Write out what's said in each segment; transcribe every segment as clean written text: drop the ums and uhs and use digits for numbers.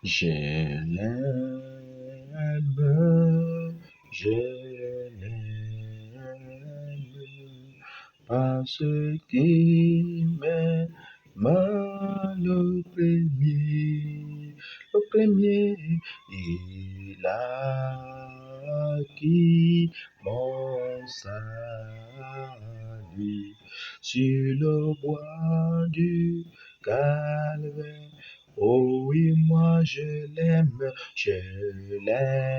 Je l'aime, je l'aime, parce qu'il m'aima le premier, il a acquis mon salut sur le bois du calvaire. Oh oui, moi je l'aime, je l'aime,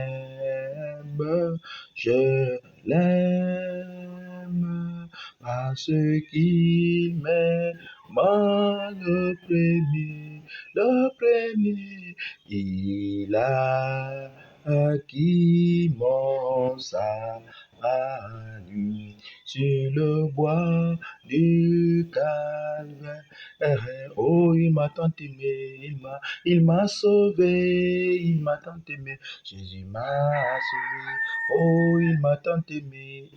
parce qu'il m'aima le premier, il a acquis mon salut sur le bois du calvaire. Oh, il m'a tant aimé, il m'a sauvé, il m'a tant aimé, Jésus m'a sauvé. Oh, il m'a tant aimé,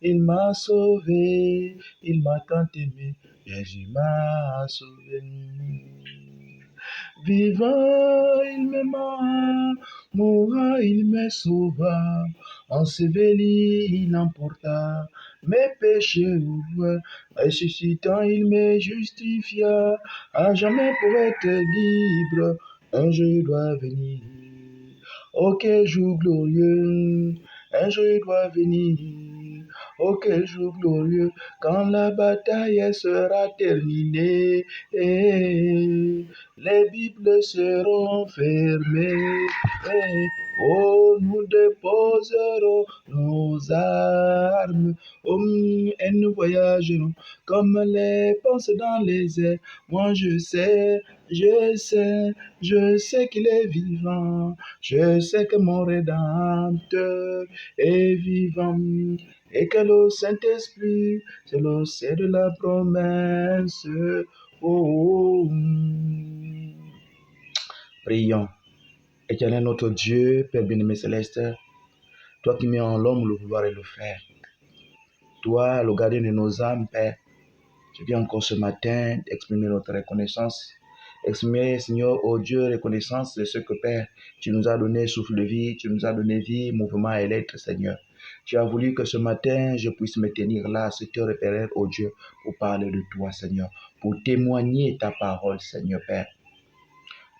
il m'a sauvé, il m'a tant aimé, Jésus m'a sauvé. Vivant, il m'aima, mourant, il me sauva, enseveli, il emporta mes péchés au loin, ressuscitant, il me justifia, à jamais pour être libre, un jour doit venir. Oh, quel jour glorieux, un jour doit venir. Oh, quel jour glorieux, quand la bataille sera terminée, les Bibles seront fermées. Oh, nous déposerons nos armes, et nous voyagerons comme les penses dans les airs. Moi, je sais qu'il est vivant. Je sais que mon Rédempteur est vivant. Et que le Saint-Esprit, c'est le ciel de la promesse. Oh. Prions. Éternel notre Dieu, Père bien-aimé céleste, toi qui mets en l'homme le vouloir et le faire, toi, le gardien de nos âmes, Père, je viens encore ce matin exprimer notre reconnaissance, exprimer, Seigneur, oh Dieu, reconnaissance de ce que, Père, tu nous as donné souffle de vie, tu nous as donné vie, mouvement et l'être, Seigneur. Tu as voulu que ce matin, je puisse me tenir là, à cette heure, Père, oh Dieu, pour parler de toi, Seigneur, pour témoigner ta parole, Seigneur, Père.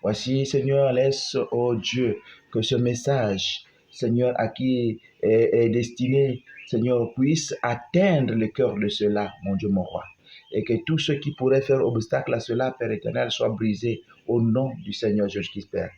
Voici, Seigneur, laisse, oh Dieu, que ce message, Seigneur, à qui est destiné, Seigneur, puisse atteindre le cœur de ceux-là, mon Dieu, mon roi. Et que tout ce qui pourrait faire obstacle à cela, Père éternel, soit brisé au nom du Seigneur Jésus-Christ, Père.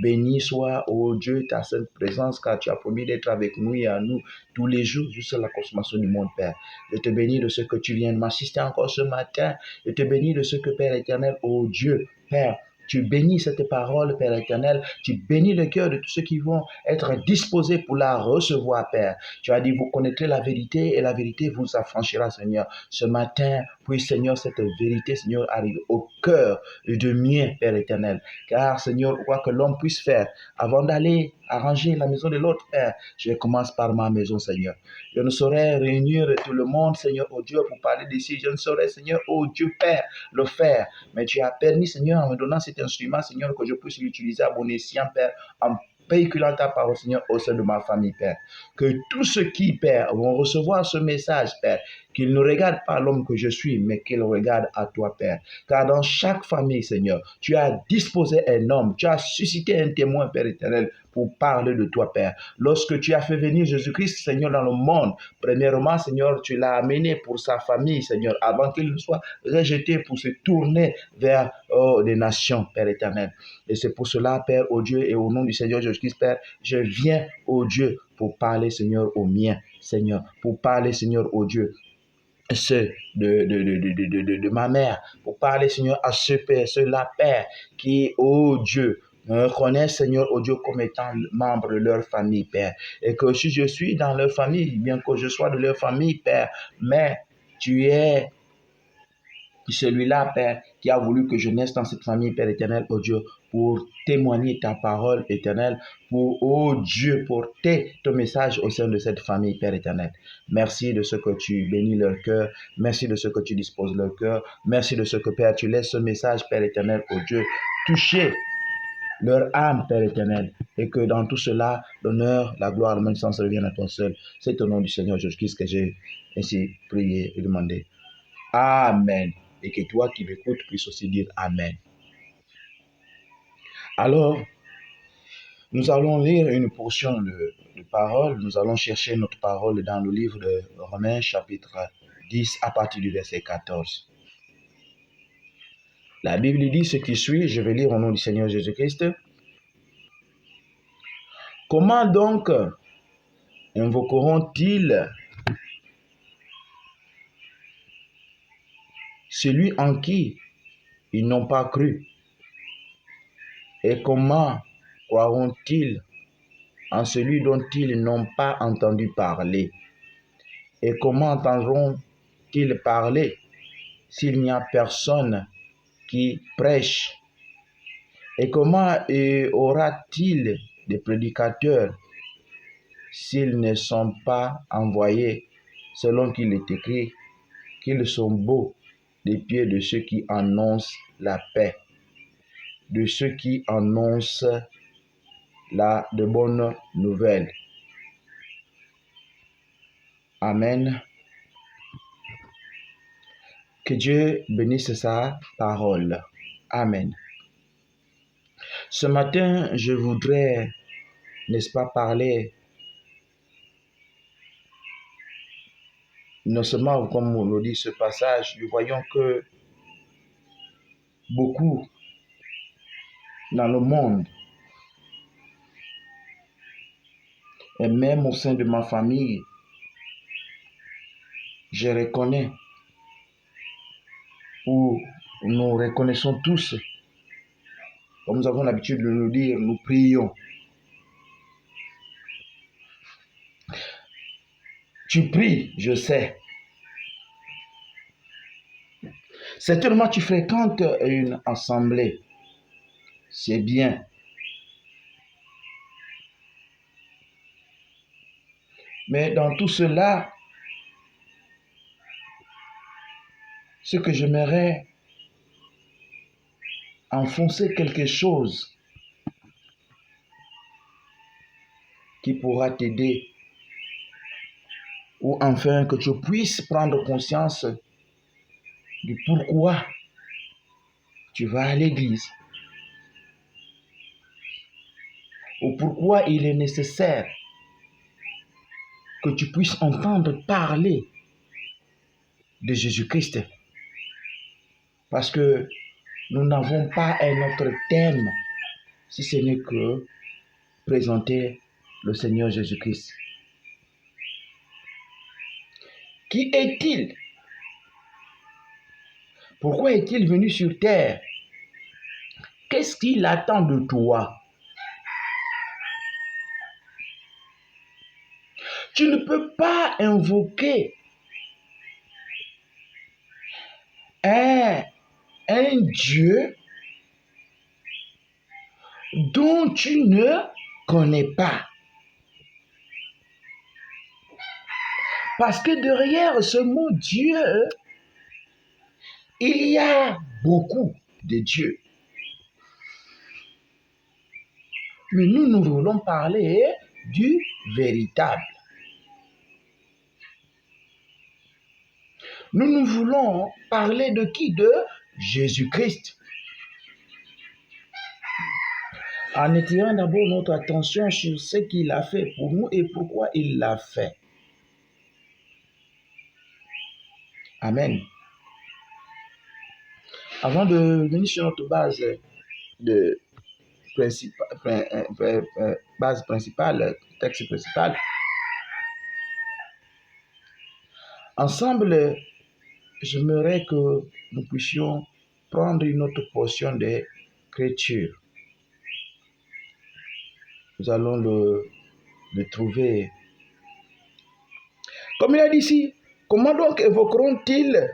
Béni soit, ô Dieu, ta sainte présence, car tu as promis d'être avec nous et à nous tous les jours jusqu'à la consommation du monde, Père. Je te bénis de ce que tu viens de m'assister encore ce matin. Je te bénis de ce que, Père éternel, ô Dieu, Père, tu bénis cette parole, Père éternel. Tu bénis le cœur de tous ceux qui vont être disposés pour la recevoir, Père. Tu as dit, vous connaîtrez la vérité et la vérité vous affranchira, Seigneur. Ce matin, puis, Seigneur, cette vérité, Seigneur, arrive au cœur de mien, Père éternel. Car, Seigneur, quoi que l'homme puisse faire avant d'aller arranger la maison de l'autre, Père, je commence par ma maison, Seigneur. Je ne saurais réunir tout le monde, Seigneur, oh Dieu, pour parler d'ici. Je ne saurais, Seigneur, oh Dieu, Père, le faire. Mais tu as permis, Seigneur, en me donnant cet instrument, Seigneur, que je puisse l'utiliser à bon escient, Père, en véhiculant ta parole, Seigneur, au sein de ma famille, Père. Que tous ceux qui, Père, vont recevoir ce message, Père, qu'ils ne regardent pas l'homme que je suis, mais qu'ils regardent à toi, Père. Car dans chaque famille, Seigneur, tu as disposé un homme, tu as suscité un témoin, Père éternel, pour parler de toi, Père. Lorsque tu as fait venir Jésus-Christ, Seigneur, dans le monde, premièrement, Seigneur, tu l'as amené pour sa famille, Seigneur, avant qu'il ne soit rejeté pour se tourner vers les nations, Père éternel. Et c'est pour cela, Père, ô Dieu, et au nom du Seigneur Jésus-Christ, Père, je viens, ô Dieu, pour parler, Seigneur, aux miens, Seigneur, pour parler, Seigneur, ô Dieu, ceux de ma mère, pour parler, Seigneur, à ce Père, ceux-là, Père, qui, ô Dieu, me reconnaissent, Seigneur, ô Dieu, comme étant membre de leur famille, Père. Et que si je suis dans leur famille, bien que je sois de leur famille, Père, mais tu es celui-là, Père, qui a voulu que je naisse dans cette famille, Père éternel, oh Dieu, pour témoigner ta parole éternelle, pour, oh Dieu, porter ton message au sein de cette famille, Père éternel. Merci de ce que tu bénis leur cœur, merci de ce que tu disposes leur cœur, merci de ce que, Père, tu laisses ce message, Père éternel, oh Dieu, toucher leur âme, Père éternel, et que dans tout cela, l'honneur, la gloire, la magnificence reviennent à toi seul. C'est au nom du Seigneur Jésus-Christ que j'ai ainsi prié et demandé. Amen. Et que toi qui m'écoutes puisses aussi dire Amen. Alors, nous allons lire une portion de parole. Nous allons chercher notre parole dans le livre de Romains, chapitre 10, à partir du verset 14. La Bible dit ce qui suit. Je vais lire au nom du Seigneur Jésus-Christ. Comment donc invoqueront-ils celui en qui ils n'ont pas cru? Et comment croiront-ils en celui dont ils n'ont pas entendu parler? Et comment entendront-ils parler s'il n'y a personne qui prêche? Et comment aura-t-il des prédicateurs s'ils ne sont pas envoyés, selon qu'il est écrit qu'ils sont beaux des pieds de ceux qui annoncent la paix, de ceux qui annoncent de bonnes nouvelles. Amen. Que Dieu bénisse sa parole. Amen. Ce matin, je voudrais, n'est-ce pas, parler, non seulement, comme on le dit ce passage, nous voyons que beaucoup dans le monde, et même au sein de ma famille, je reconnais, ou nous reconnaissons tous, comme nous avons l'habitude de nous dire, nous prions. Tu pries, je sais. Certainement, tu fréquentes une assemblée. C'est bien. Mais dans tout cela, ce que j'aimerais enfoncer quelque chose qui pourra t'aider, ou enfin que tu puisses prendre conscience du pourquoi tu vas à l'église, ou pourquoi il est nécessaire que tu puisses entendre parler de Jésus-Christ. Parce que nous n'avons pas un autre thème, si ce n'est que présenter le Seigneur Jésus-Christ. Qui est-il? Pourquoi est-il venu sur terre? Qu'est-ce qu'il attend de toi? Tu ne peux pas invoquer un Dieu dont tu ne connais pas. Parce que derrière ce mot Dieu, il y a beaucoup de dieux. Mais nous voulons parler du véritable. Nous voulons parler de qui? De Jésus-Christ. En attirant d'abord notre attention sur ce qu'il a fait pour nous et pourquoi il l'a fait. Amen. Avant de venir sur notre base principale, texte principal, ensemble, j'aimerais que nous puissions prendre une autre portion d'écriture. Nous allons le trouver. Comme il a dit ici, comment donc évoqueront-ils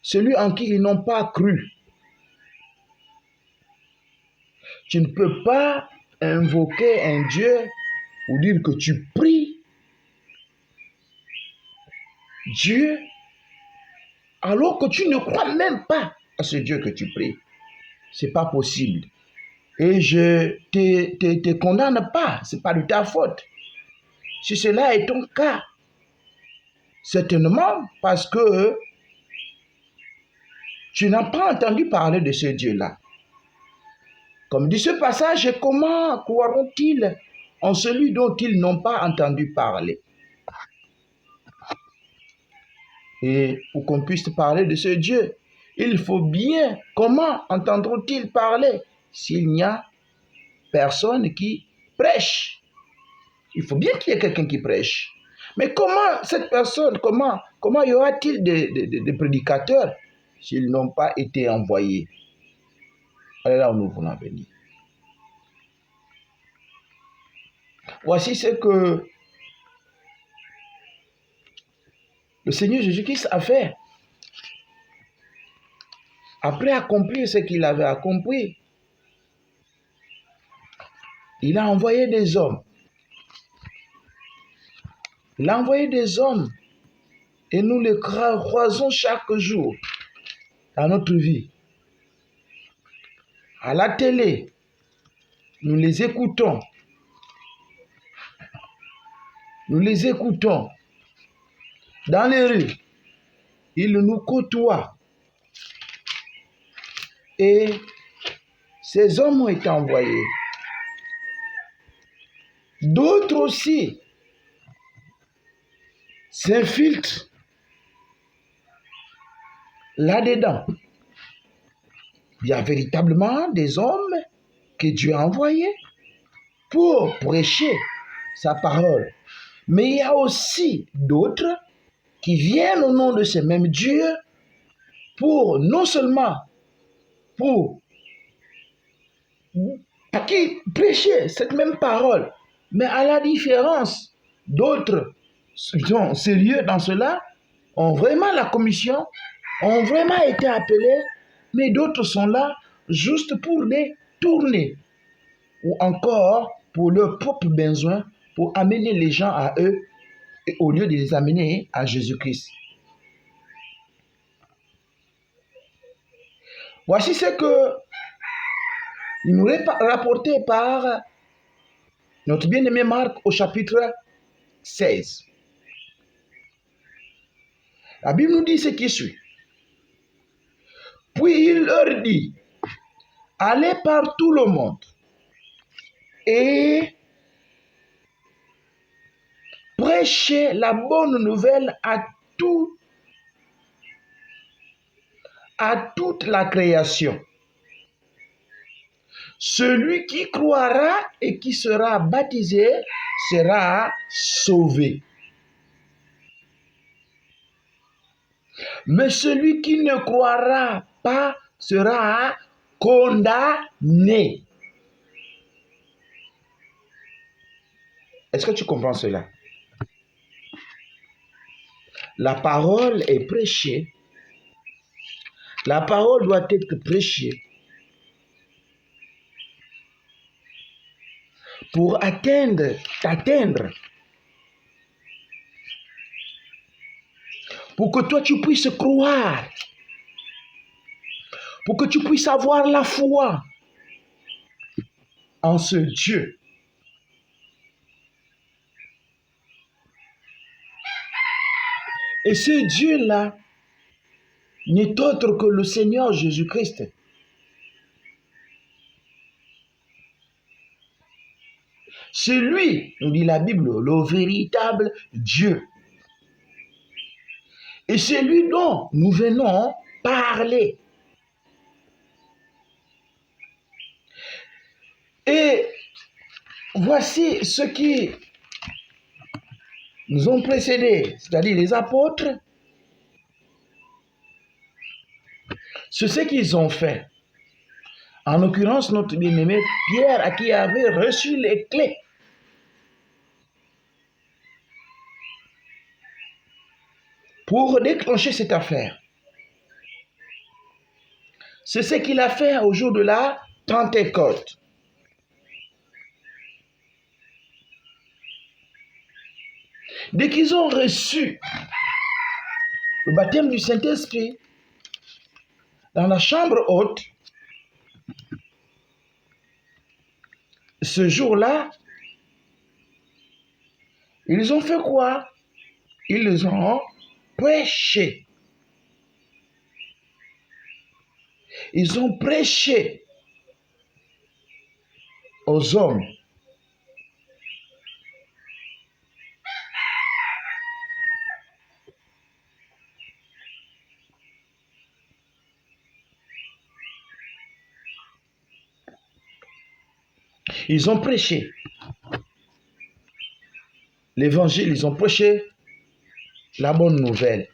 celui en qui ils n'ont pas cru? Tu ne peux pas invoquer un Dieu ou dire que tu pries Dieu alors que tu ne crois même pas à ce Dieu que tu pries. c'est pas possible. Et je te condamne pas, c'est pas de ta faute. Si cela est ton cas, certainement parce que tu n'as pas entendu parler de ce Dieu-là. Comme dit ce passage, comment croiront-ils en celui dont ils n'ont pas entendu parler? Et pour qu'on puisse parler de ce Dieu, il faut bien, comment entendront-ils parler s'il n'y a personne qui prêche? Il faut bien qu'il y ait quelqu'un qui prêche. Mais comment cette personne, comment y aura-t-il des prédicateurs s'ils n'ont pas été envoyés? C'est là où nous voulons venir. Voici ce que le Seigneur Jésus-Christ a fait. Après accomplir ce qu'il avait accompli, il a envoyé des hommes. Il a envoyé des hommes et nous les croisons chaque jour dans notre vie. À la télé, nous les écoutons. Nous les écoutons. Dans les rues, ils nous côtoient. Et ces hommes ont été envoyés. D'autres aussi s'infiltrent là-dedans. Il y a véritablement des hommes que Dieu a envoyés pour prêcher sa parole. Mais il y a aussi d'autres qui viennent au nom de ce même Dieu pour non seulement pour qui prêcher cette même parole, mais à la différence d'autres sont sérieux dans cela, ont vraiment la commission, ont vraiment été appelés, mais d'autres sont là juste pour les tourner ou encore pour leurs propres besoins, pour amener les gens à eux et au lieu de les amener à Jésus-Christ. Voici ce que nous est rapporté par notre bien-aimé Marc au chapitre 16. La Bible nous dit ce qui suit. Puis il leur dit, allez par tout le monde et prêchez la bonne nouvelle à toute la création. Celui qui croira et qui sera baptisé sera sauvé. Mais celui qui ne croira pas sera condamné. Est-ce que tu comprends cela? La parole est prêchée. La parole doit être prêchée pour t'atteindre. Pour que toi tu puisses croire. Pour que tu puisses avoir la foi en ce Dieu. Et ce Dieu-là n'est autre que le Seigneur Jésus-Christ. C'est lui, nous dit la Bible, le véritable Dieu. Et c'est lui dont nous venons parler. Et voici ceux qui nous ont précédés, c'est-à-dire les apôtres. C'est ce qu'ils ont fait. En l'occurrence, notre bien-aimé Pierre, à qui avait reçu les clés. Pour déclencher cette affaire. C'est ce qu'il a fait au jour de la Pentecôte. Dès qu'ils ont reçu le baptême du Saint-Esprit dans la chambre haute, ce jour-là, ils ont fait quoi? Ils ont prêché. Ils ont prêché aux hommes. Ils ont prêché l'évangile, ils ont prêché la bonne nouvelle.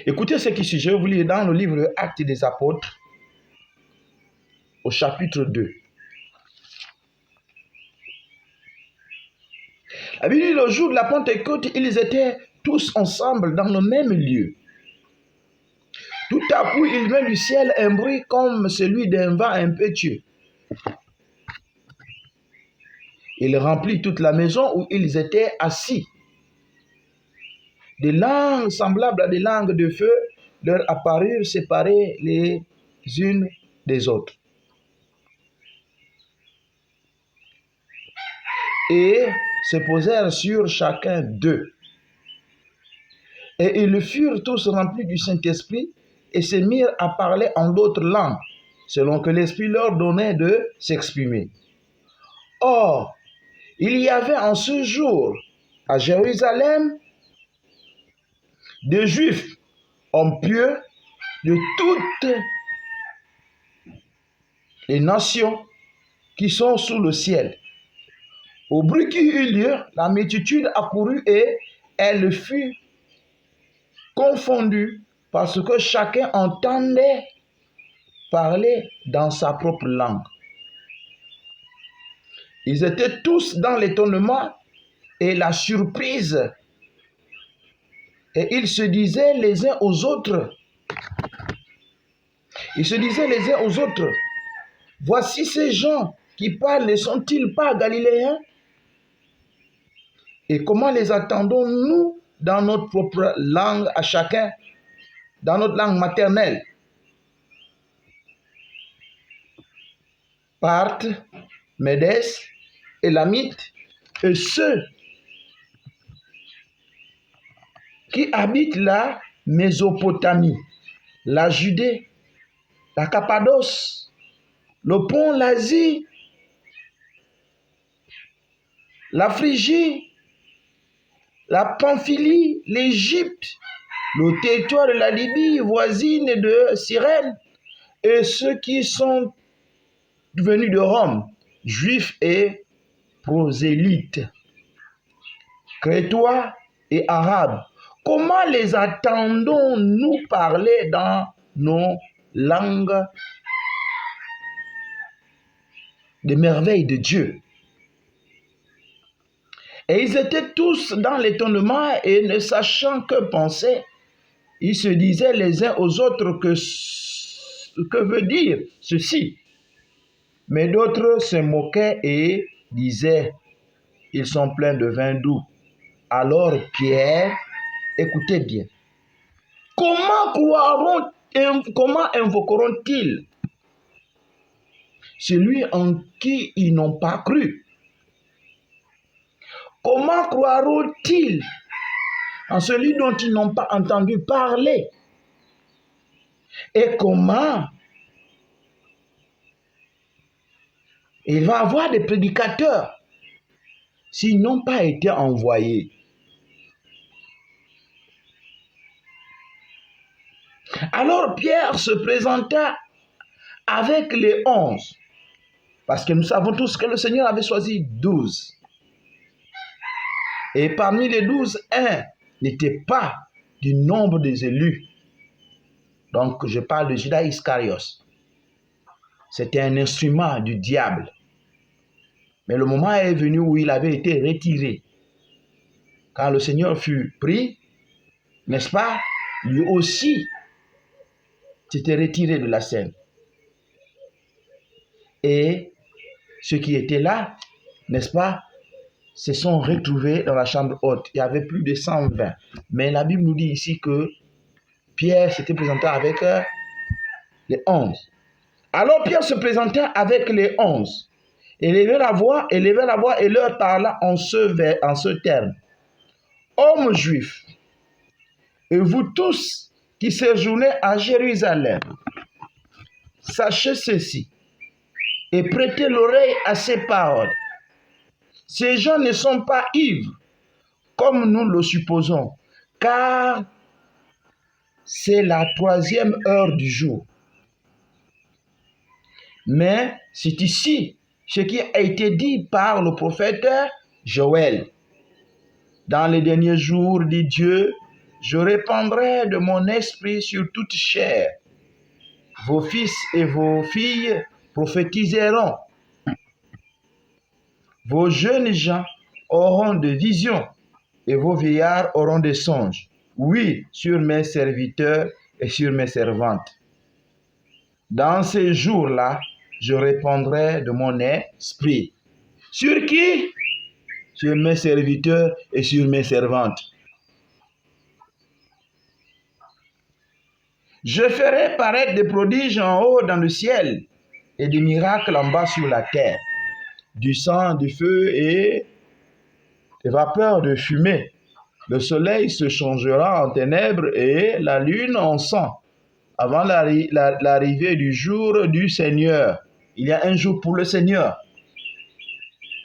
Écoutez ce qui suit, je vais vous lire dans le livre Actes des Apôtres, au chapitre 2. La Bible dit, le jour de la Pentecôte, ils étaient tous ensemble dans le même lieu. Tout à coup, il vint du ciel un bruit comme celui d'un vent impétueux. Il remplit toute la maison où ils étaient assis. Des langues semblables à des langues de feu leur apparurent séparées les unes des autres. Et se posèrent sur chacun d'eux. Et ils furent tous remplis du Saint-Esprit et se mirent à parler en d'autres langues, selon que l'Esprit leur donnait de s'exprimer. Or, il y avait en ce jour à Jérusalem des Juifs, hommes pieux de toutes les nations qui sont sous le ciel. Au bruit qui eut lieu, la multitude accourut et elle fut confondue parce que chacun entendait parler dans sa propre langue. Ils étaient tous dans l'étonnement et la surprise. Et ils se disaient les uns aux autres, voici ces gens qui parlent, ne sont-ils pas galiléens? Et comment les attendons-nous dans notre propre langue à chacun, dans notre langue maternelle? Parthes, Médès, Élamites, et ceux qui habitent la Mésopotamie, la Judée, la Cappadoce, le Pont, l'Asie, la Phrygie, la Pamphylie, l'Égypte, le territoire de la Libye voisine de Cyrène, et ceux qui sont venus de Rome, juifs et prosélytes, crétois et arabes. Comment les attendons-nous parler dans nos langues des merveilles de Dieu? Et ils étaient tous dans l'étonnement et ne sachant que penser, ils se disaient les uns aux autres que veut dire ceci. Mais d'autres se moquaient et disaient, ils sont pleins de vin doux. Alors Pierre, écoutez bien, comment invoqueront-ils celui en qui ils n'ont pas cru? Comment croiront-ils en celui dont ils n'ont pas entendu parler? Et comment il va y avoir des prédicateurs s'ils n'ont pas été envoyés? Alors Pierre se présenta avec les 11, parce que nous savons tous que le Seigneur avait choisi 12. Et parmi les 12, un n'était pas du nombre des élus. Donc je parle de Judas Iscariot. C'était un instrument du diable. Mais le moment est venu où il avait été retiré. Quand le Seigneur fut pris, n'est-ce pas, lui aussi s'était retiré de la scène. Et ceux qui étaient là, n'est-ce pas, se sont retrouvés dans la chambre haute. Il y avait plus de 120. Mais la Bible nous dit ici que Pierre s'était présenté avec Les 11. Alors Pierre se présenta avec les 11, éleva la voix et leur parla en ce terme. Hommes juifs, et vous tous qui séjournez à Jérusalem, sachez ceci et prêtez l'oreille à ces paroles. Ces gens ne sont pas ivres, comme nous le supposons, car c'est la 3e heure du jour. Mais c'est ici ce qui a été dit par le prophète Joël. Dans les derniers jours, dit Dieu, je répandrai de mon esprit sur toute chair. Vos fils et vos filles prophétiseront. Vos jeunes gens auront des visions et vos vieillards auront des songes. Oui, sur mes serviteurs et sur mes servantes. Dans ces jours-là, je répandrai de mon esprit. Sur qui? Sur mes serviteurs et sur mes servantes. Je ferai paraître des prodiges en haut dans le ciel et des miracles en bas sur la terre, du sang, du feu et des vapeurs de fumée. Le soleil se changera en ténèbres et la lune en sang avant l'arrivée du jour du Seigneur. Il y a un jour pour le Seigneur.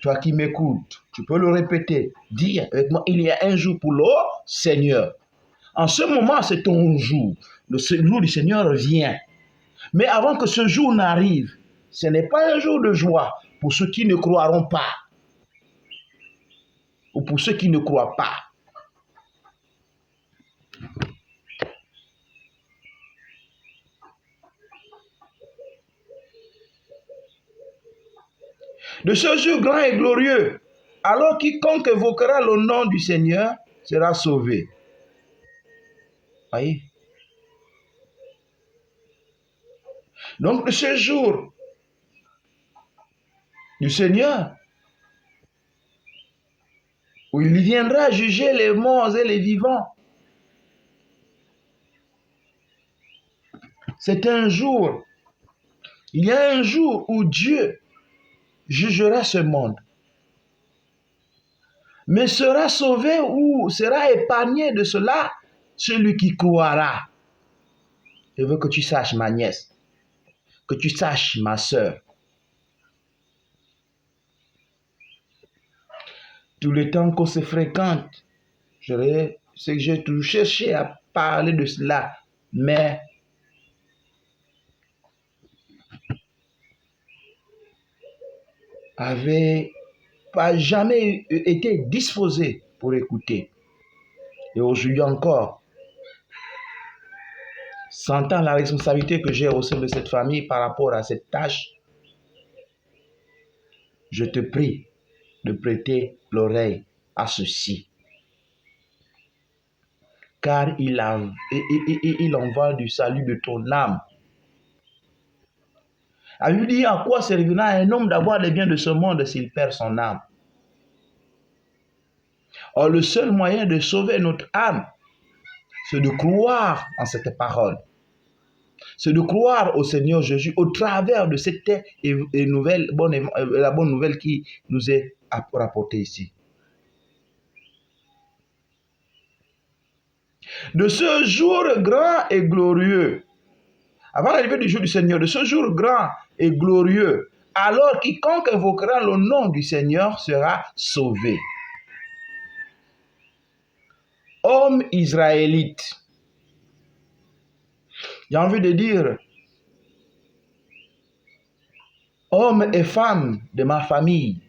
Toi qui m'écoutes, tu peux le répéter. Dis avec moi, il y a un jour pour le Seigneur. En ce moment, c'est ton jour. Le jour du Seigneur vient. Mais avant que ce jour n'arrive, ce n'est pas un jour de joie pour ceux qui ne croiront pas. Ou pour ceux qui ne croient pas. De ce jour grand et glorieux, alors quiconque évoquera le nom du Seigneur sera sauvé. Voyez? Donc, de ce jour du Seigneur, où il viendra juger les morts et les vivants, c'est un jour, il y a un jour où Dieu jugera ce monde. Mais sera sauvé ou sera épargné de cela celui qui croira. Je veux que tu saches, ma nièce, que tu saches, ma soeur. Tout le temps qu'on se fréquente, c'est que j'ai toujours cherché à parler de cela, mais avait pas jamais été disposé pour écouter. Et aujourd'hui encore, sentant la responsabilité que j'ai au sein de cette famille par rapport à cette tâche, je te prie de prêter l'oreille à ceci. Car il en va du salut de ton âme. A lui dit, à quoi servira un homme d'avoir les biens de ce monde s'il perd son âme? Or, le seul moyen de sauver notre âme, c'est de croire en cette parole. C'est de croire au Seigneur Jésus au travers de cette la bonne nouvelle qui nous est rapportée ici. De ce jour grand et glorieux, avant l'arrivée du jour du Seigneur, de ce jour grand et glorieux, alors quiconque invoquera le nom du Seigneur sera sauvé. Hommes israélites, j'ai envie de dire, hommes et femmes de ma famille,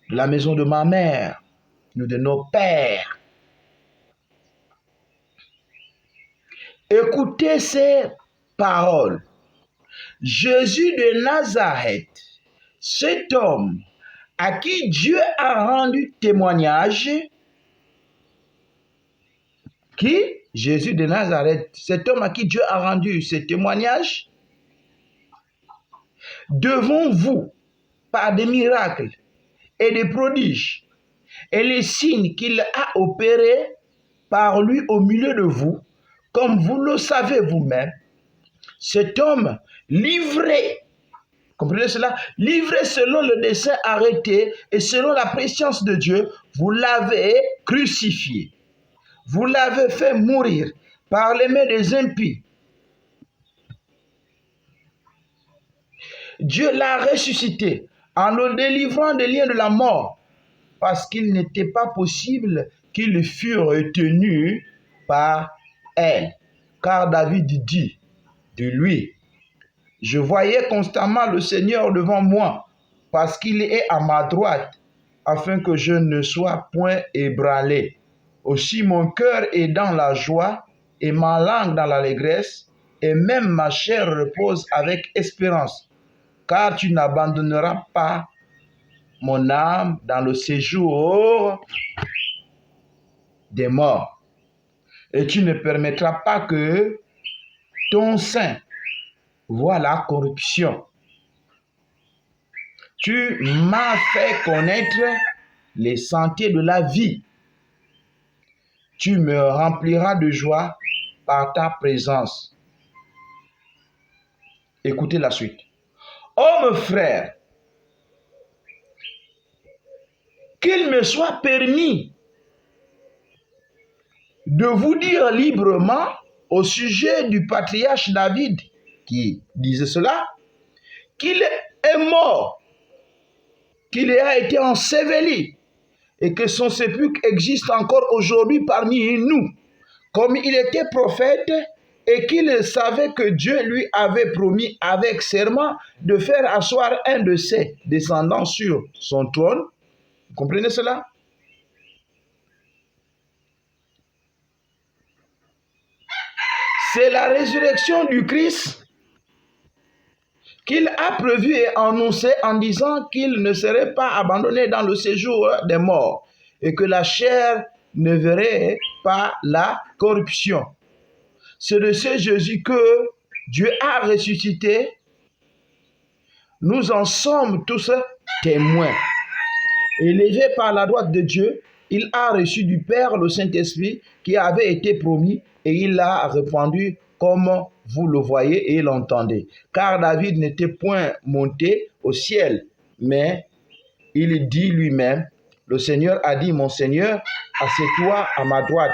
de la maison de ma mère, de nos pères, écoutez ces paroles. Jésus de Nazareth, cet homme à qui Dieu a rendu témoignage, Jésus de Nazareth, cet homme à qui Dieu a rendu ce témoignage, devant vous, par des miracles et des prodiges, et les signes qu'il a opérés par lui au milieu de vous, comme vous le savez vous-même, cet homme livré, comprenez cela, livré selon le dessein arrêté et selon la préscience de Dieu, vous l'avez crucifié. Vous l'avez fait mourir par les mains des impies. Dieu l'a ressuscité en le délivrant des liens de la mort, parce qu'il n'était pas possible qu'il fût retenu par elle. Car David dit de lui, je voyais constamment le Seigneur devant moi, parce qu'il est à ma droite, afin que je ne sois point ébranlé. Aussi mon cœur est dans la joie, et ma langue dans l'allégresse, et même ma chair repose avec espérance. Car tu n'abandonneras pas mon âme dans le séjour des morts. Et tu ne permettras pas que ton sein voie la corruption. Tu m'as fait connaître les sentiers de la vie. Tu me rempliras de joie par ta présence. Écoutez la suite. Oh mes frères, qu'il me soit permis de vous dire librement au sujet du patriarche David, qui disait cela, qu'il est mort, qu'il a été enseveli, et que son sépulcre existe encore aujourd'hui parmi nous, comme il était prophète, et qu'il savait que Dieu lui avait promis avec serment de faire asseoir un de ses descendants sur son trône. Vous comprenez cela? C'est la résurrection du Christ qu'il a prévu et annoncé en disant qu'il ne serait pas abandonné dans le séjour des morts et que la chair ne verrait pas la corruption. C'est de ce Jésus que Dieu a ressuscité. Nous en sommes tous témoins. Élevé par la droite de Dieu, il a reçu du Père le Saint-Esprit qui avait été promis et il l'a répandu comme vous le voyez et l'entendez. Car David n'était point monté au ciel, mais il dit lui-même, le Seigneur a dit, mon Seigneur, assieds-toi à ma droite,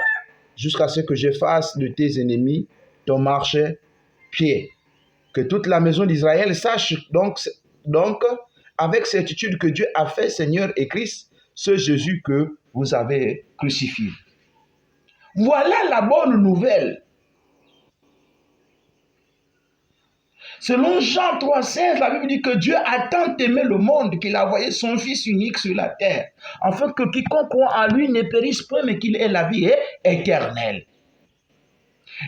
jusqu'à ce que je fasse de tes ennemis ton marchepied. Que toute la maison d'Israël sache donc avec certitude que Dieu a fait Seigneur et Christ, ce Jésus que vous avez crucifié. Voilà la bonne nouvelle. Selon Jean 3,16, la Bible dit que Dieu a tant aimé le monde qu'il a envoyé son Fils unique sur la terre, afin que quiconque croit en lui ne périsse point, mais qu'il ait la vie éternelle.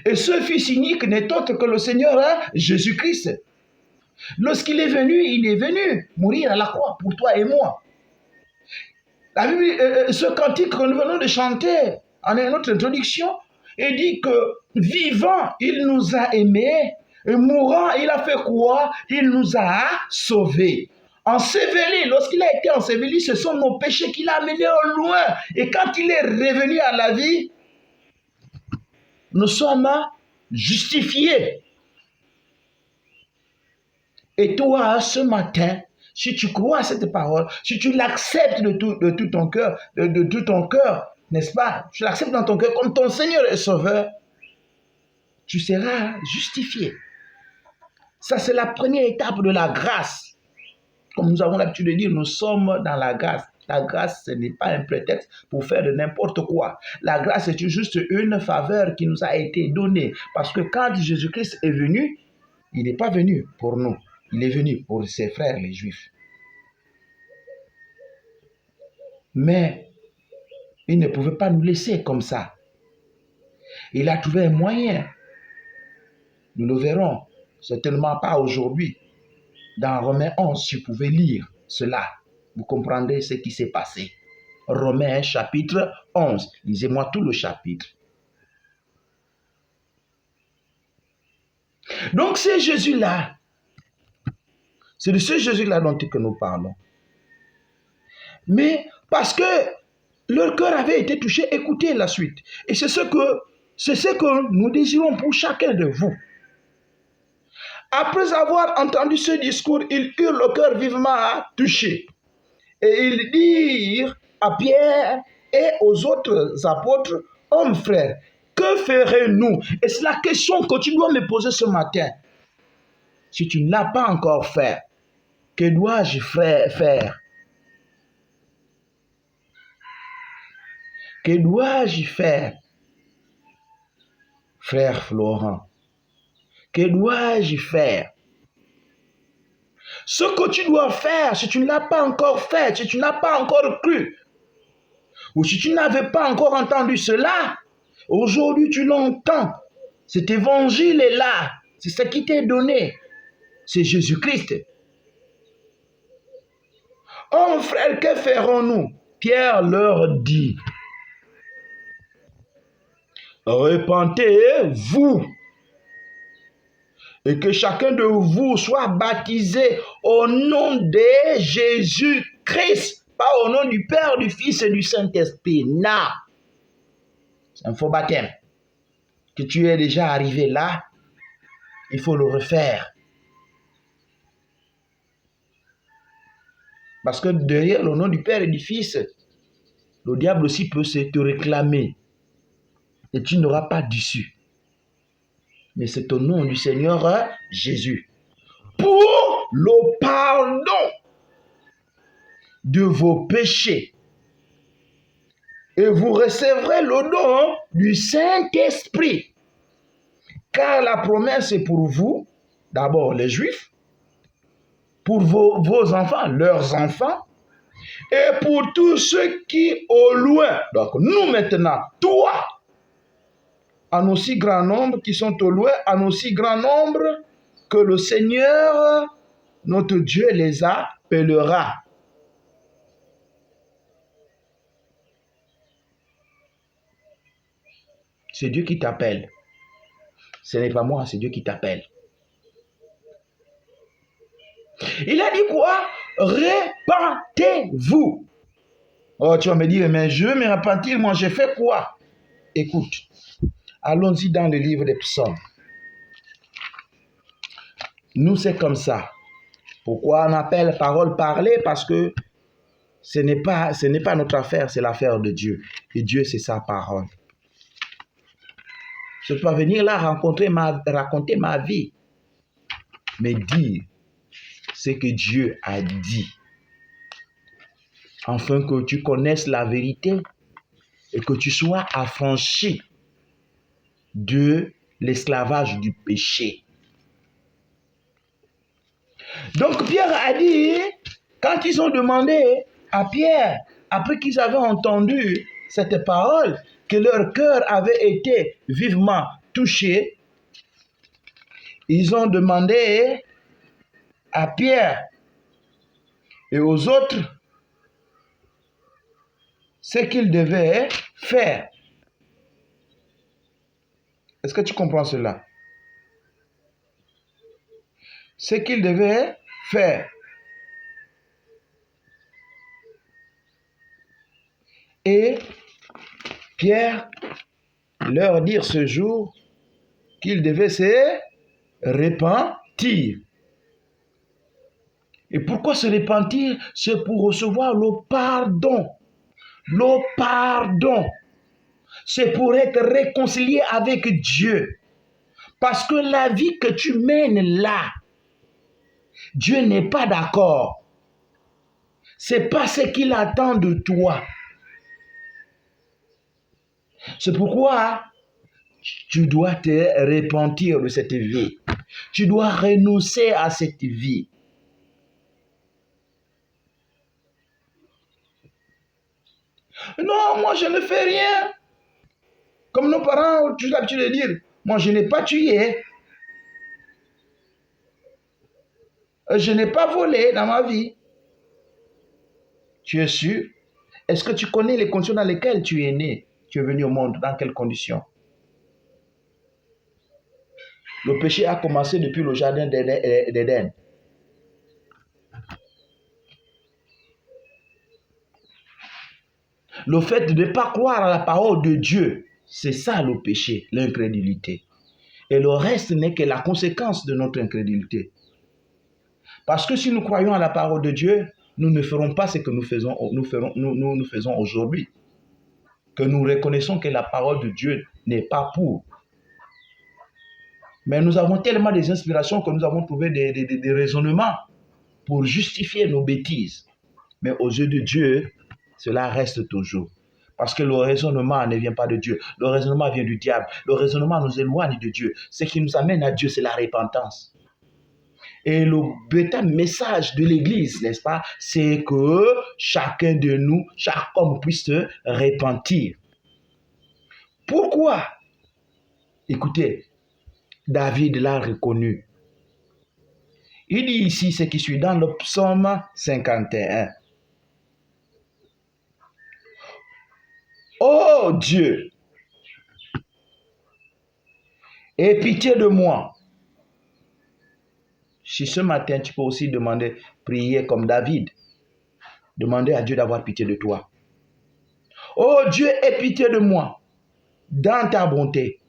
Et ce Fils unique n'est autre que le Seigneur Jésus-Christ. Lorsqu'il est venu mourir à la croix pour toi et moi. La Bible, ce cantique que nous venons de chanter en notre introduction, il dit que vivant, il nous a aimés, et mourant, il a fait quoi? Il nous a sauvés. Enseveli, lorsqu'il a été enseveli, ce sont nos péchés qu'il a amenés au loin. Et quand il est revenu à la vie, nous sommes justifiés. Et toi, ce matin, si tu crois à cette parole, si tu l'acceptes de tout ton cœur, de tout ton cœur, n'est-ce pas? Tu l'acceptes dans ton cœur comme ton Seigneur et Sauveur, tu seras justifié. Ça, c'est la première étape de la grâce. Comme nous avons l'habitude de dire, nous sommes dans la grâce. La grâce, ce n'est pas un prétexte pour faire de n'importe quoi. La grâce, c'est juste une faveur qui nous a été donnée. Parce que quand Jésus-Christ est venu, il n'est pas venu pour nous. Il est venu pour ses frères, les Juifs. Mais il ne pouvait pas nous laisser comme ça. Il a trouvé un moyen. Nous le verrons, certainement pas aujourd'hui. Dans Romains 11, si vous pouvez lire cela, vous comprendrez ce qui s'est passé. Romains chapitre 11. Lisez-moi tout le chapitre. Donc c'est Jésus-là. C'est de ce Jésus-là dont nous parlons. Mais parce que leur cœur avait été touché, écoutez la suite. Et c'est ce que nous désirons pour chacun de vous. Après avoir entendu ce discours, ils eurent le cœur vivement touché. Et ils dirent à Pierre et aux autres apôtres, hommes frères, que ferons-nous? Et c'est la question que tu dois me poser ce matin. Si tu ne l'as pas encore fait, que dois-je faire? Que dois-je faire, frère Florent? Que dois-je faire? Ce que tu dois faire, si tu ne l'as pas encore fait, si tu n'as pas encore cru, ou si tu n'avais pas encore entendu cela, aujourd'hui tu l'entends. Cet évangile est là. C'est ce qui t'est donné. C'est Jésus-Christ. Oh frère, que ferons-nous? Pierre leur dit, repentez-vous et que chacun de vous soit baptisé au nom de Jésus-Christ, pas au nom du Père, du Fils et du Saint-Esprit. Non, c'est un faux baptême. Que tu es déjà arrivé là, il faut le refaire. Parce que derrière le nom du Père et du Fils, le diable aussi peut te réclamer. Et tu n'auras pas d'issue. Mais c'est au nom du Seigneur Jésus. Pour le pardon de vos péchés. Et vous recevrez le don du Saint-Esprit. Car la promesse est pour vous, d'abord les Juifs, pour vos enfants, leurs enfants, et pour tous ceux qui au loin. Donc nous maintenant, toi, en aussi grand nombre qui sont au loin, en aussi grand nombre que le Seigneur, notre Dieu, les appellera. C'est Dieu qui t'appelle. Ce n'est pas moi, c'est Dieu qui t'appelle. Il a dit quoi? Repentez-vous. Oh, tu vas me dire, mais je veux me repentir, moi j'ai fait quoi? Écoute, allons-y dans le livre des psaumes. Nous, c'est comme ça. Pourquoi on appelle parole parlée? Parce que ce n'est pas notre affaire, c'est l'affaire de Dieu. Et Dieu, c'est sa parole. Je ne peux pas venir là raconter ma vie, mais dire ce que Dieu a dit, afin que tu connaisses la vérité et que tu sois affranchi de l'esclavage du péché. Donc Pierre a dit, quand ils ont demandé à Pierre, après qu'ils avaient entendu cette parole, que leur cœur avait été vivement touché, ils ont demandé à Pierre et aux autres ce qu'ils devaient faire. Est-ce que tu comprends cela? Ce qu'ils devaient faire. Et Pierre leur dire ce jour qu'ils devaient se repentir. Et pourquoi se repentir? C'est pour recevoir le pardon. Le pardon. C'est pour être réconcilié avec Dieu. Parce que la vie que tu mènes là, Dieu n'est pas d'accord. C'est pas ce qu'il attend de toi. C'est pourquoi tu dois te repentir de cette vie. Tu dois renoncer à cette vie. Non, moi je ne fais rien. Comme nos parents ont toujours l'habitude de dire, moi je n'ai pas tué. Je n'ai pas volé dans ma vie. Tu es sûr? Est-ce que tu connais les conditions dans lesquelles tu es né? Tu es venu au monde, dans quelles conditions? Le péché a commencé depuis le jardin d'Éden. Le fait de ne pas croire à la parole de Dieu, c'est ça le péché, l'incrédulité. Et le reste n'est que la conséquence de notre incrédulité. Parce que si nous croyons à la parole de Dieu, nous ne ferons pas ce que nous faisons aujourd'hui. Que nous reconnaissons que la parole de Dieu n'est pas pour. Mais nous avons tellement des inspirations que nous avons trouvé des raisonnements pour justifier nos bêtises. Mais aux yeux de Dieu, cela reste toujours. Parce que le raisonnement ne vient pas de Dieu. Le raisonnement vient du diable. Le raisonnement nous éloigne de Dieu. Ce qui nous amène à Dieu, c'est la repentance. Et le véritable message de l'Église, n'est-ce pas, c'est que chacun de nous, chaque homme puisse se repentir. Pourquoi? Écoutez, David l'a reconnu. Il dit ici ce qui suit dans le psaume 51. Oh Dieu, aie pitié de moi. Si ce matin, tu peux aussi demander, prier comme David. Demander à Dieu d'avoir pitié de toi. Oh Dieu, aie pitié de moi. Dans ta bonté,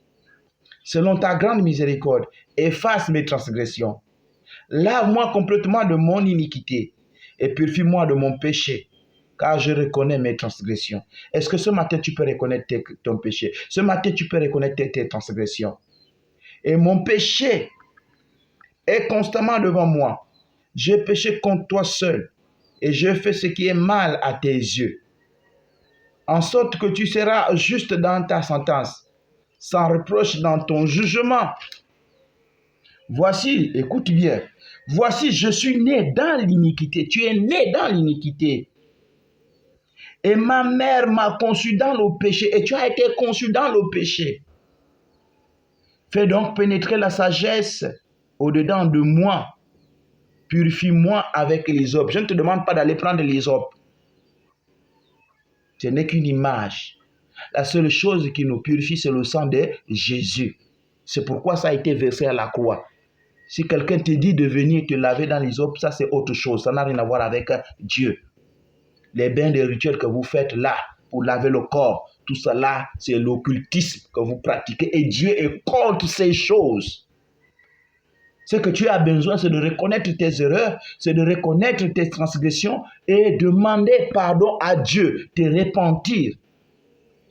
selon ta grande miséricorde, efface mes transgressions. Lave-moi complètement de mon iniquité et purifie-moi de mon péché, car je reconnais mes transgressions. Est-ce que ce matin, tu peux reconnaître ton péché? Ce matin, tu peux reconnaître tes transgressions. Et mon péché est constamment devant moi. J'ai péché contre toi seul et je fais ce qui est mal à tes yeux. En sorte que tu seras juste dans ta sentence, sans reproche dans ton jugement. Voici, écoute bien, voici, je suis né dans l'iniquité. Tu es né dans l'iniquité. Et ma mère m'a conçu dans le péché. Et tu as été conçu dans le péché. Fais donc pénétrer la sagesse au-dedans de moi. Purifie-moi avec l'hysope. Je ne te demande pas d'aller prendre l'hysope. Ce n'est qu'une image. La seule chose qui nous purifie, c'est le sang de Jésus. C'est pourquoi ça a été versé à la croix. Si quelqu'un te dit de venir te laver dans l'hysope, ça c'est autre chose. Ça n'a rien à voir avec Dieu. Les bains de rituels que vous faites là, pour laver le corps, tout ça là, c'est l'occultisme que vous pratiquez. Et Dieu est contre ces choses. Ce que tu as besoin, c'est de reconnaître tes erreurs, c'est de reconnaître tes transgressions et demander pardon à Dieu, te repentir.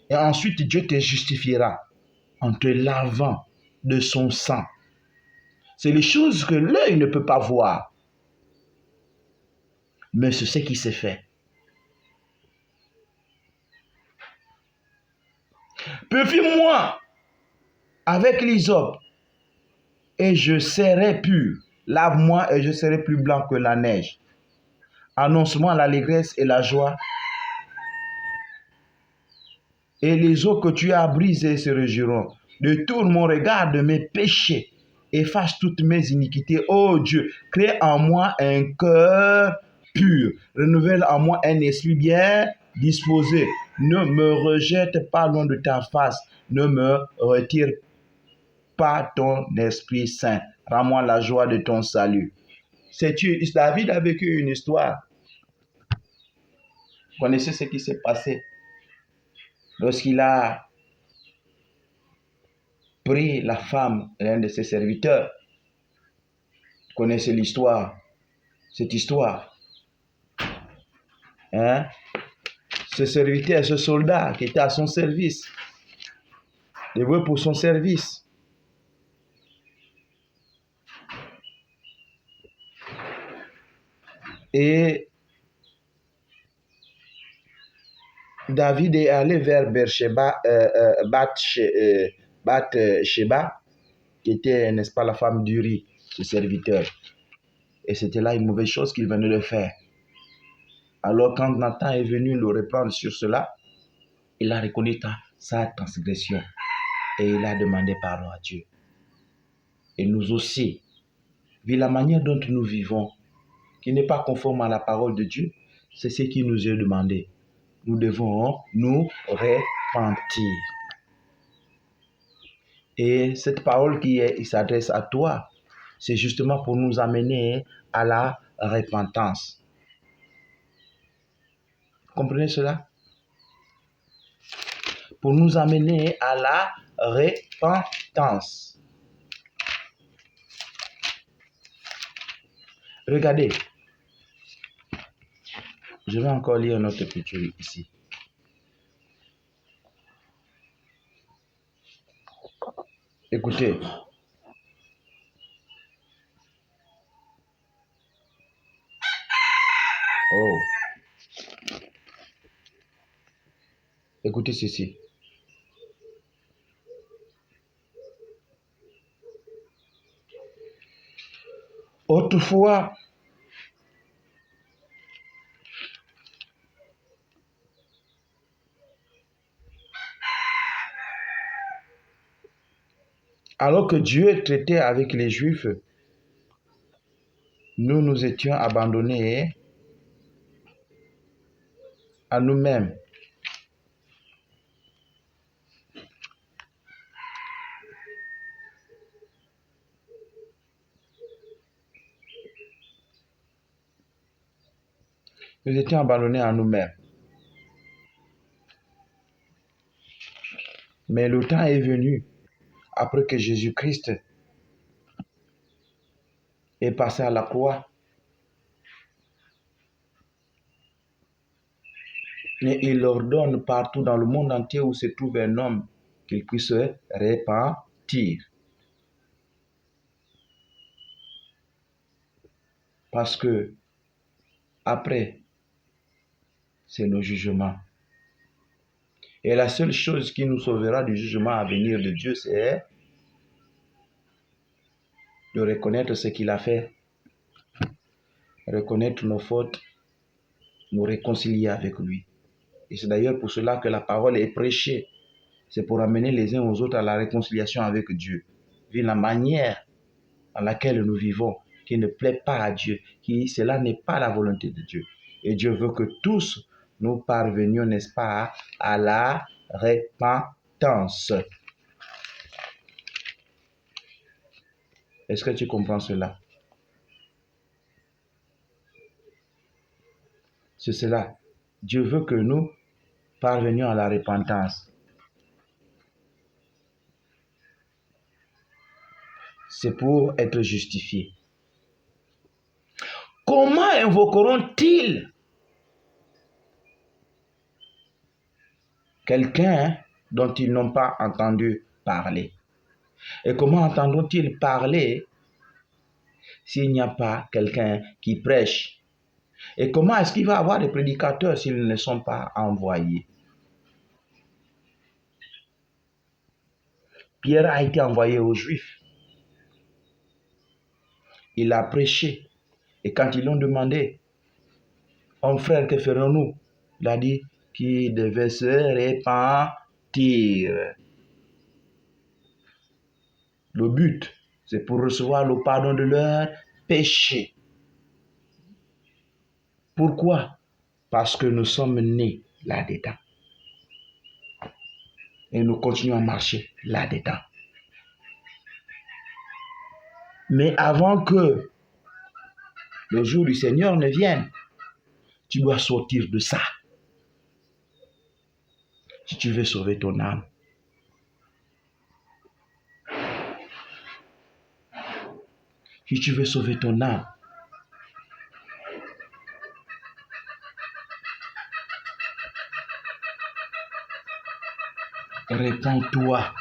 Et ensuite, Dieu te justifiera en te lavant de son sang. C'est les choses que l'œil ne peut pas voir. Mais c'est ce qui s'est fait. Purifie-moi avec l'hysope et je serai pur. Lave-moi et je serai plus blanc que la neige. Annonce-moi l'allégresse et la joie. Et les eaux que tu as brisées se réjouiront. Détourne mon regard de mes péchés. Efface toutes mes iniquités. Oh Dieu, crée en moi un cœur pur. Renouvelle en moi un esprit bien disposé. Ne me rejette pas loin de ta face. Ne me retire pas ton Esprit Saint. Rends-moi la joie de ton salut. David a vécu une histoire. Vous connaissez ce qui s'est passé lorsqu'il a pris la femme d'un de ses serviteurs. Vous connaissez l'histoire, cette histoire. Hein? Ce serviteur, ce soldat qui était à son service, dévoué pour son service. Et David est allé vers Bathsheba, qui était, n'est-ce pas, la femme d'Uri, ce serviteur. Et c'était là une mauvaise chose qu'il venait de faire. Alors quand Nathan est venu le reprendre sur cela, il a reconnu sa transgression et il a demandé pardon à Dieu. Et nous aussi, vu la manière dont nous vivons, qui n'est pas conforme à la parole de Dieu, c'est ce qui nous est demandé. Nous devons nous repentir. Et cette parole qui s'adresse à toi, c'est justement pour nous amener à la repentance. Vous comprenez cela? Pour nous amener à la repentance. Regardez, je vais encore lire notre écriture ici. Écoutez. Oh. Écoutez ceci. Autrefois, alors que Dieu traitait avec les Juifs, nous étions abandonnés à nous-mêmes. Nous étions abandonnés à nous-mêmes. Mais le temps est venu, après que Jésus-Christ est passé à la croix, et il ordonne partout dans le monde entier où se trouve un homme qu'il puisse se repentir. Parce que après, c'est le jugement. Et la seule chose qui nous sauvera du jugement à venir de Dieu, c'est de reconnaître ce qu'il a fait, reconnaître nos fautes, nous réconcilier avec lui. Et c'est d'ailleurs pour cela que la parole est prêchée. C'est pour amener les uns aux autres à la réconciliation avec Dieu. Vu la manière dans laquelle nous vivons, qui ne plaît pas à Dieu, cela n'est pas la volonté de Dieu. Et Dieu veut que tous nous parvenions, n'est-ce pas, à la repentance. Est-ce que tu comprends cela? C'est cela. Dieu veut que nous parvenions à la repentance. C'est pour être justifiés. Comment invoqueront-ils quelqu'un dont ils n'ont pas entendu parler? Et comment entendront-ils parler s'il n'y a pas quelqu'un qui prêche? Et comment est-ce qu'il va y avoir des prédicateurs s'ils ne sont pas envoyés? Pierre a été envoyé aux Juifs. Il a prêché. Et quand ils l'ont demandé, « frère, que ferons-nous » Il a dit qu'il devait se repentir. Le but, c'est pour recevoir le pardon de leurs péchés. Pourquoi? Parce que nous sommes nés là-dedans. Et nous continuons à marcher là-dedans. Mais avant que le jour du Seigneur ne vienne, tu dois sortir de ça. Si tu veux sauver ton âme. Si tu veux sauver ton âme. Répands-toi.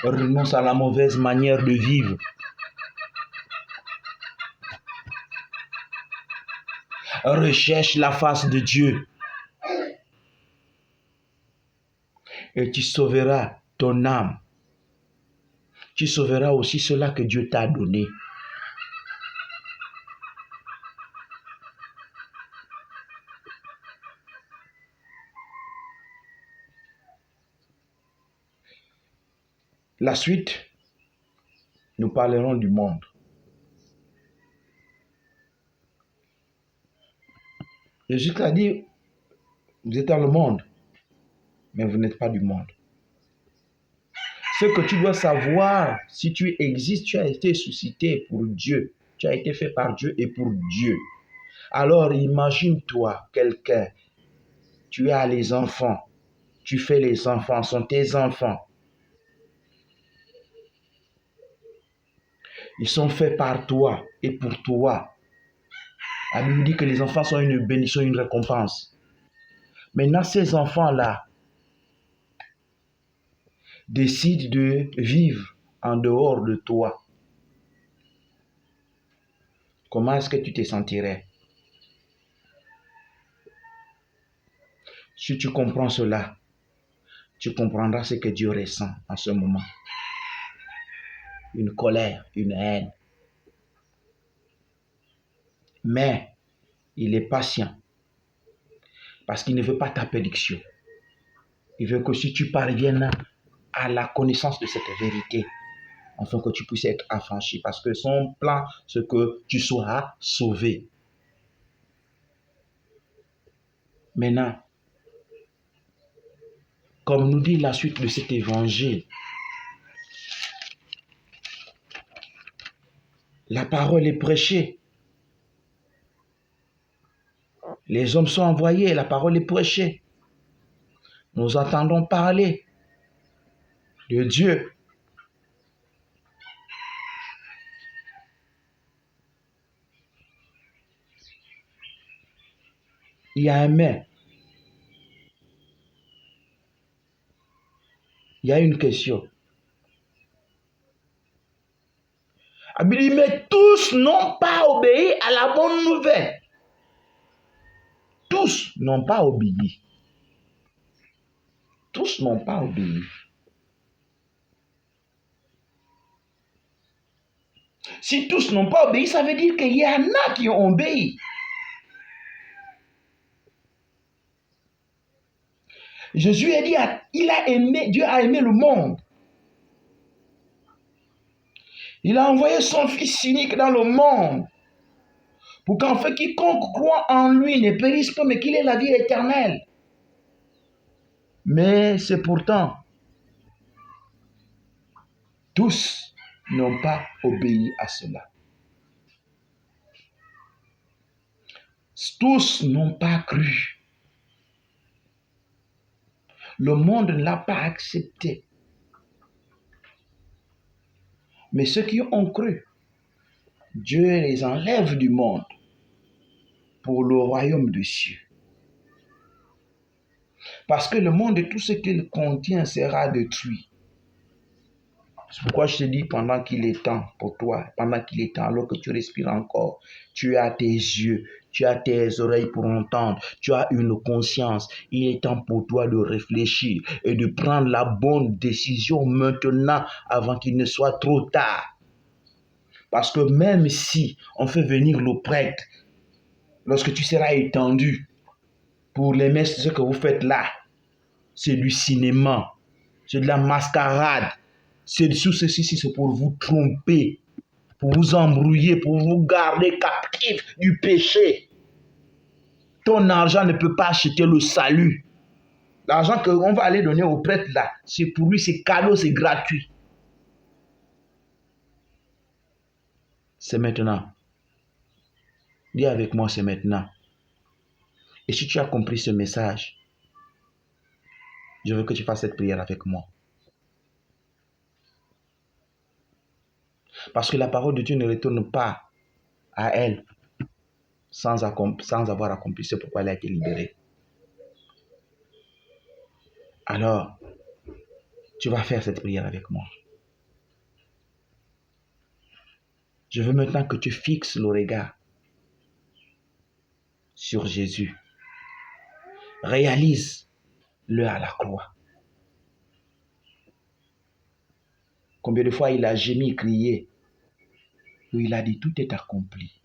Renonce à la mauvaise manière de vivre. Recherche la face de Dieu. Et tu sauveras ton âme. Tu sauveras aussi cela que Dieu t'a donné. La suite, nous parlerons du monde. Jésus a dit, vous êtes dans le monde, mais vous n'êtes pas du monde. Ce que tu dois savoir, si tu existes, tu as été suscité pour Dieu. Tu as été fait par Dieu et pour Dieu. Alors imagine-toi quelqu'un, tu as les enfants, tu fais les enfants, sont tes enfants. Ils sont faits par toi et pour toi. La Bible dit que les enfants sont une bénédiction, une récompense. Maintenant, ces enfants-là décident de vivre en dehors de toi. Comment est-ce que tu te sentirais? Si tu comprends cela, tu comprendras ce que Dieu ressent en ce moment. Une colère, une haine. Mais il est patient parce qu'il ne veut pas ta perdition. Il veut que si tu parviennes à la connaissance de cette vérité, afin que tu puisses être affranchi, parce que son plan, c'est que tu sois sauvé. Maintenant, comme nous dit la suite de cet évangile, la parole est prêchée. Les hommes sont envoyés, la parole est prêchée. Nous entendons parler de Dieu. Il y a un mais. Il y a une question. Mais tous n'ont pas obéi à la bonne nouvelle. Tous n'ont pas obéi. Tous n'ont pas obéi. Si tous n'ont pas obéi, ça veut dire qu'il y en a qui ont obéi. Jésus a dit, Dieu a aimé le monde. Il a envoyé son Fils unique dans le monde pour qu'en fait quiconque croit en lui ne périsse pas, mais qu'il ait la vie éternelle. Mais c'est pourtant, tous n'ont pas obéi à cela. Tous n'ont pas cru. Le monde ne l'a pas accepté. Mais ceux qui ont cru, Dieu les enlève du monde pour le royaume des cieux. Parce que le monde et tout ce qu'il contient sera détruit. C'est pourquoi je te dis, pendant qu'il est temps pour toi, pendant qu'il est temps, alors que tu respires encore, tu as tes yeux, tu as tes oreilles pour entendre, tu as une conscience. Il est temps pour toi de réfléchir et de prendre la bonne décision maintenant avant qu'il ne soit trop tard. Parce que même si on fait venir le prêtre, lorsque tu seras étendu, pour les messes, ce que vous faites là, c'est du cinéma, c'est de la mascarade. C'est tout ceci, c'est pour vous tromper, pour vous embrouiller, pour vous garder captif du péché. Ton argent ne peut pas acheter le salut. L'argent qu'on va aller donner au prêtre là, c'est pour lui, c'est cadeau, c'est gratuit. C'est maintenant. Dis avec moi, c'est maintenant. Et si tu as compris ce message, je veux que tu fasses cette prière avec moi. Parce que la parole de Dieu ne retourne pas à elle sans avoir accompli ce pourquoi elle a été libérée. Alors, tu vas faire cette prière avec moi. Je veux maintenant que tu fixes le regard sur Jésus. Réalise-le à la croix. Combien de fois il a gémi, crié, où il a dit tout est accompli.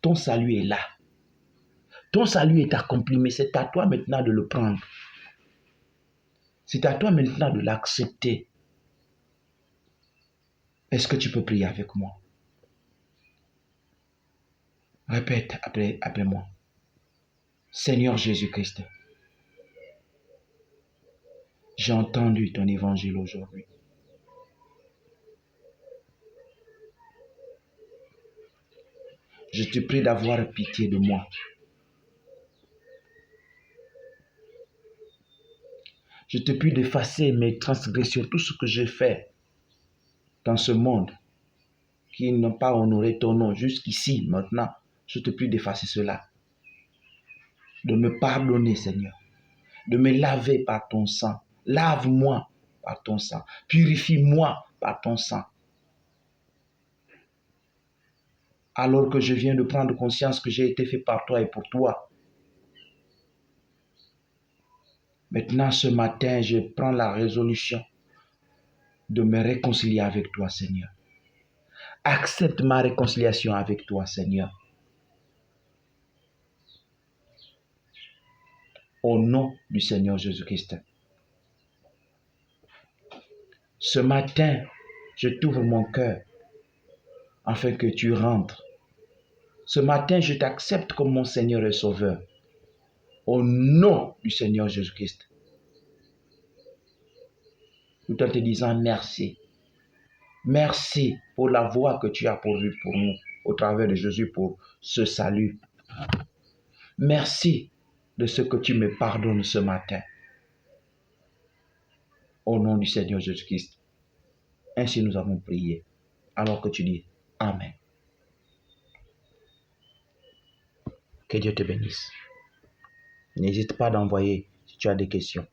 Ton salut est là. Ton salut est accompli, mais c'est à toi maintenant de le prendre. C'est à toi maintenant de l'accepter. Est-ce que tu peux prier avec moi? Répète après moi. Seigneur Jésus-Christ, j'ai entendu ton évangile aujourd'hui. Je te prie d'avoir pitié de moi. Je te prie d'effacer mes transgressions, tout ce que j'ai fait dans ce monde. qui n'ont pas honoré ton nom jusqu'ici, maintenant, je te prie d'effacer cela. De me pardonner, Seigneur. De me laver par ton sang. Lave-moi par ton sang. Purifie-moi par ton sang. Alors que je viens de prendre conscience que j'ai été fait par toi et pour toi. Maintenant, ce matin, je prends la résolution de me réconcilier avec toi, Seigneur. Accepte ma réconciliation avec toi, Seigneur. Au nom du Seigneur Jésus-Christ. Ce matin, je t'ouvre mon cœur afin que tu rentres. Ce matin, je t'accepte comme mon Seigneur et Sauveur. Au nom du Seigneur Jésus-Christ. Tout en te disant merci. Merci pour la voie que tu as pourvue pour nous au travers de Jésus pour ce salut. Merci de ce que tu me pardonnes ce matin. Au nom du Seigneur Jésus-Christ. Ainsi nous avons prié. Alors que tu dis Amen. Que Dieu te bénisse. N'hésite pas d'envoyer si tu as des questions.